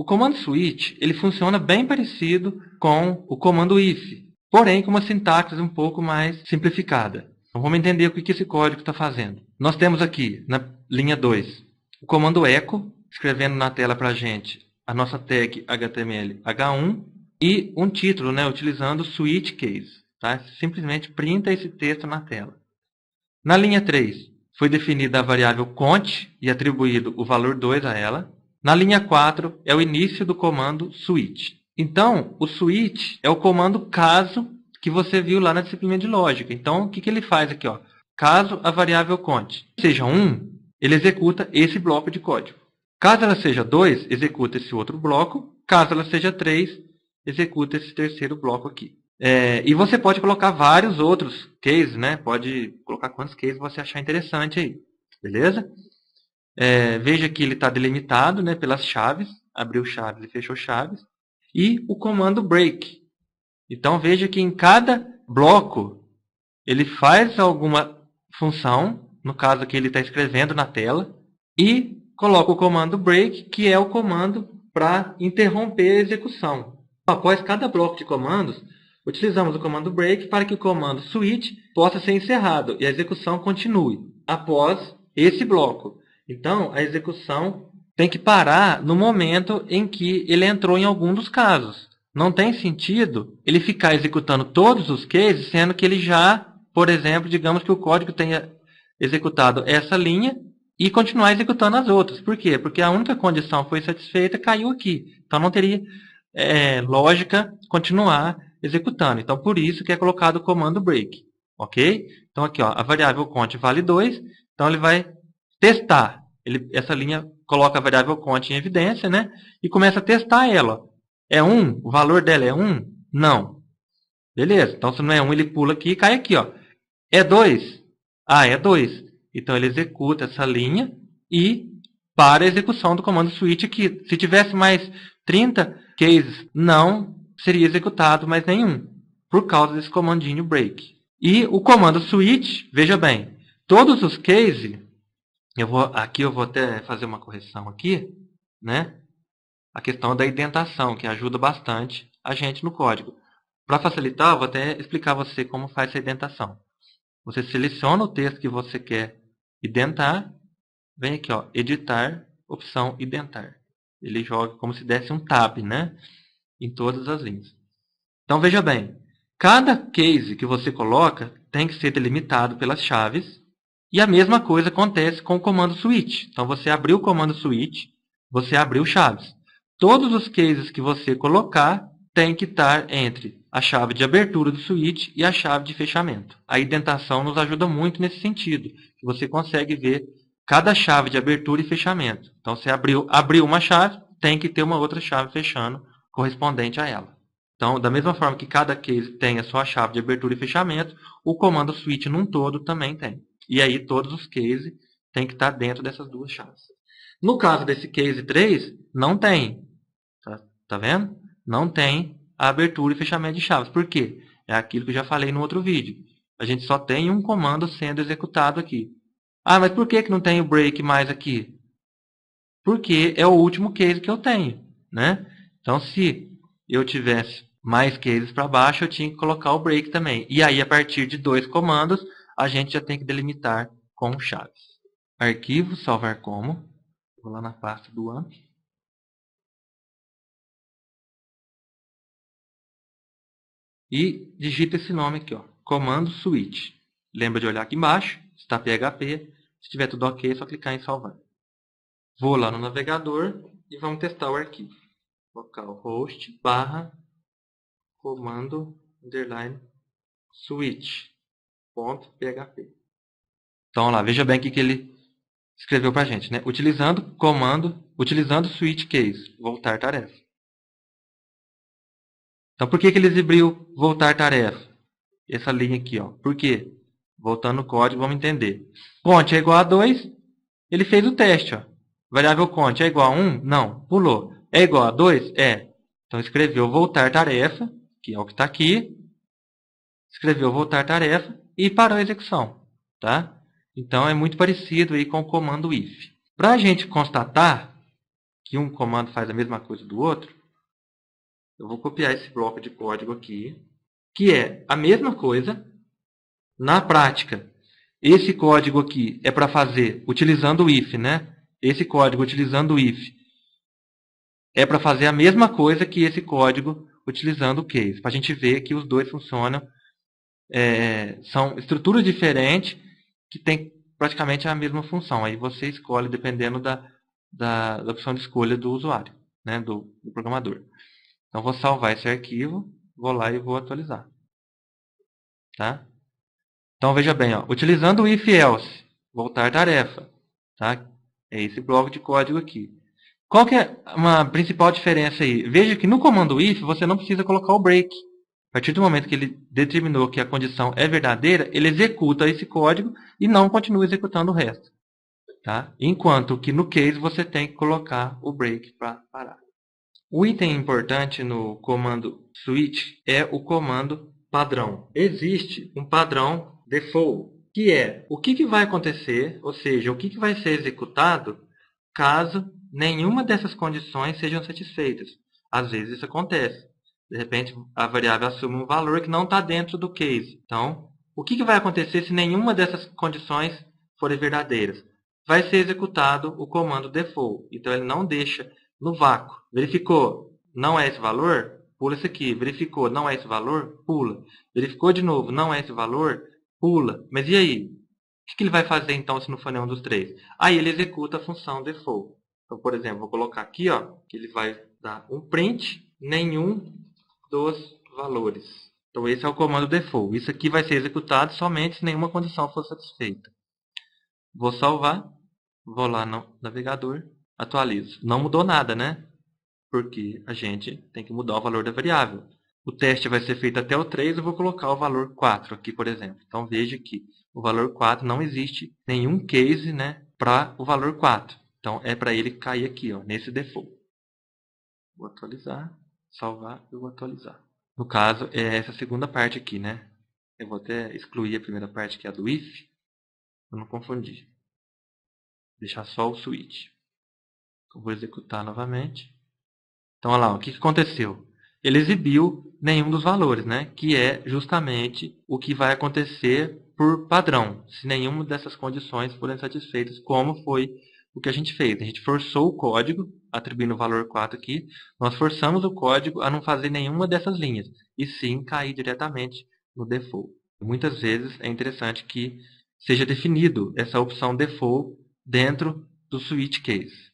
O comando switch ele funciona bem parecido com o comando if, porém com uma sintaxe um pouco mais simplificada. Então vamos entender o que esse código está fazendo. Nós temos aqui, na linha 2, o comando echo, escrevendo na tela para a gente a nossa tag HTML H1 e um título, utilizando switch case. Tá? Simplesmente printa esse texto na tela. Na linha 3, foi definida a variável cont e atribuído o valor 2 a ela. Na linha 4, é o início do comando switch. Então, o switch é o comando caso que você viu lá na disciplina de lógica. Então, o que ele faz aqui? Caso a variável cont seja 1, ele executa esse bloco de código. Caso ela seja 2, executa esse outro bloco. Caso ela seja 3, executa esse terceiro bloco aqui. E você pode colocar vários outros cases, Pode colocar quantos cases você achar interessante aí. Beleza? Veja que ele está delimitado pelas chaves. Abriu chaves e fechou chaves. E o comando break. Então veja que em cada bloco ele faz alguma função. No caso aqui ele está escrevendo na tela. E coloca o comando break, que é o comando para interromper a execução. Após cada bloco de comandos, utilizamos o comando break para que o comando switch possa ser encerrado e a execução continue após esse bloco. Então, a execução tem que parar no momento em que ele entrou em algum dos casos. Não tem sentido ele ficar executando todos os cases, sendo que ele já, por exemplo, digamos que o código tenha executado essa linha e continuar executando as outras. Por quê? Porque a única condição foi satisfeita, caiu aqui. Então, não teria lógica continuar executando. Então, por isso que é colocado o comando break. Ok? Então, aqui, a variável cont vale 2. Então, ele vai testar. Essa linha coloca a variável cont em evidência, e começa a testar ela. É 1? O valor dela é 1? Não. Beleza. Então, se não é 1, ele pula aqui e cai aqui. É 2? É 2. Então, ele executa essa linha e para a execução do comando switch aqui. Se tivesse mais 30 cases, não seria executado mais nenhum, por causa desse comandinho break. E o comando switch, veja bem, todos os cases, aqui eu vou até fazer uma correção aqui, a questão da indentação, que ajuda bastante a gente no código. Para facilitar, eu vou até explicar a você como faz essa indentação. Você seleciona o texto que você quer indentar, vem aqui, editar, opção indentar. Ele joga como se desse um tab, em todas as linhas. Então, veja bem, cada case que você coloca tem que ser delimitado pelas chaves, e a mesma coisa acontece com o comando switch. Então, você abriu o comando switch, você abriu chaves. Todos os cases que você colocar tem que estar entre a chave de abertura do switch e a chave de fechamento. A indentação nos ajuda muito nesse sentido, que você consegue ver cada chave de abertura e fechamento. Então, você abriu uma chave, tem que ter uma outra chave fechando correspondente a ela. Então, da mesma forma que cada case tem a sua chave de abertura e fechamento, o comando switch num todo também tem. E aí, todos os cases têm que estar dentro dessas duas chaves. No caso desse case 3, não tem. Tá vendo? Não tem a abertura e fechamento de chaves. Por quê? É aquilo que eu já falei no outro vídeo. A gente só tem um comando sendo executado aqui. Mas por que não tem o break mais aqui? Porque é o último case que eu tenho. Então, se eu tivesse mais cases para baixo, eu tinha que colocar o break também. E aí, a partir de 2 comandos, a gente já tem que delimitar com chaves. Arquivo, salvar como. Vou lá na pasta do AMP. E digita esse nome aqui, comando switch. Lembra de olhar aqui embaixo, está PHP. Se tiver tudo ok, é só clicar em salvar. Vou lá no navegador e vamos testar o arquivo. Localhost / comando switch.php. Então lá, veja bem o que ele escreveu para a gente, utilizando switch case, voltar tarefa. Então por que ele exibiu voltar tarefa? Essa linha aqui, Por quê? Voltando no código, vamos entender. Cont é igual a 2, ele fez o teste, Variável cont é igual a 1? Não, pulou. É igual a 2? É. Então escreveu voltar tarefa, que é o que está aqui. Escreveu voltar tarefa e parou a execução, tá? Então é muito parecido aí com o comando if. Para a gente constatar que um comando faz a mesma coisa do outro, eu vou copiar esse bloco de código aqui, que é a mesma coisa. Na prática, esse código aqui é para fazer utilizando o if, né? Esse código utilizando o if é para fazer a mesma coisa que esse código utilizando o case. Para a gente ver que os dois funcionam. São estruturas diferentes que têm praticamente a mesma função. Aí você escolhe dependendo da opção de escolha do usuário, né? do programador. Então, vou salvar esse arquivo, vou lá e vou atualizar. Tá? Então, veja bem, ó, utilizando o if-else, voltar tarefa. Tá? É esse bloco de código aqui. Qual que é uma principal diferença aí? Veja que no comando if, você não precisa colocar o break. A partir do momento que ele determinou que a condição é verdadeira, ele executa esse código e não continua executando o resto. Tá? Enquanto que no case, você tem que colocar o break para parar. O item importante no comando switch é o comando padrão. Existe um padrão default, que é o que vai acontecer, ou seja, o que vai ser executado caso nenhuma dessas condições sejam satisfeitas. Às vezes isso acontece. De repente, a variável assume um valor que não está dentro do case. Então, o que vai acontecer se nenhuma dessas condições forem verdadeiras? Vai ser executado o comando default. Então, ele não deixa no vácuo. Verificou, não é esse valor? Pula esse aqui. Verificou, não é esse valor? Pula. Verificou de novo, não é esse valor? Pula. Mas e aí? O que ele vai fazer então se não for nenhum dos três? Aí ele executa a função default. Então, por exemplo, vou colocar aqui ó, que ele vai dar um print nenhum dos valores. Então, esse é o comando default. Isso aqui vai ser executado somente se nenhuma condição for satisfeita. Vou salvar. Vou lá no navegador. Atualizo. Não mudou nada, né? Porque a gente tem que mudar o valor da variável. O teste vai ser feito até o 3, eu vou colocar o valor 4 aqui, por exemplo. Então, veja que o valor 4 não existe nenhum case, né, para o valor 4. Então, é para ele cair aqui, ó, nesse default. Vou atualizar, salvar e vou atualizar. No caso, é essa segunda parte aqui, né? Eu vou até excluir a primeira parte, que é a do if, para não confundir. Deixar só o switch. Então, vou executar novamente. Então, olha lá, o que aconteceu? Ele exibiu nenhum dos valores, né? Que é justamente o que vai acontecer por padrão, se nenhuma dessas condições forem satisfeitas, como foi o que a gente fez. A gente forçou o código, atribuindo o valor 4 aqui, nós forçamos o código a não fazer nenhuma dessas linhas, e sim cair diretamente no default. Muitas vezes é interessante que seja definido essa opção default dentro do switch case.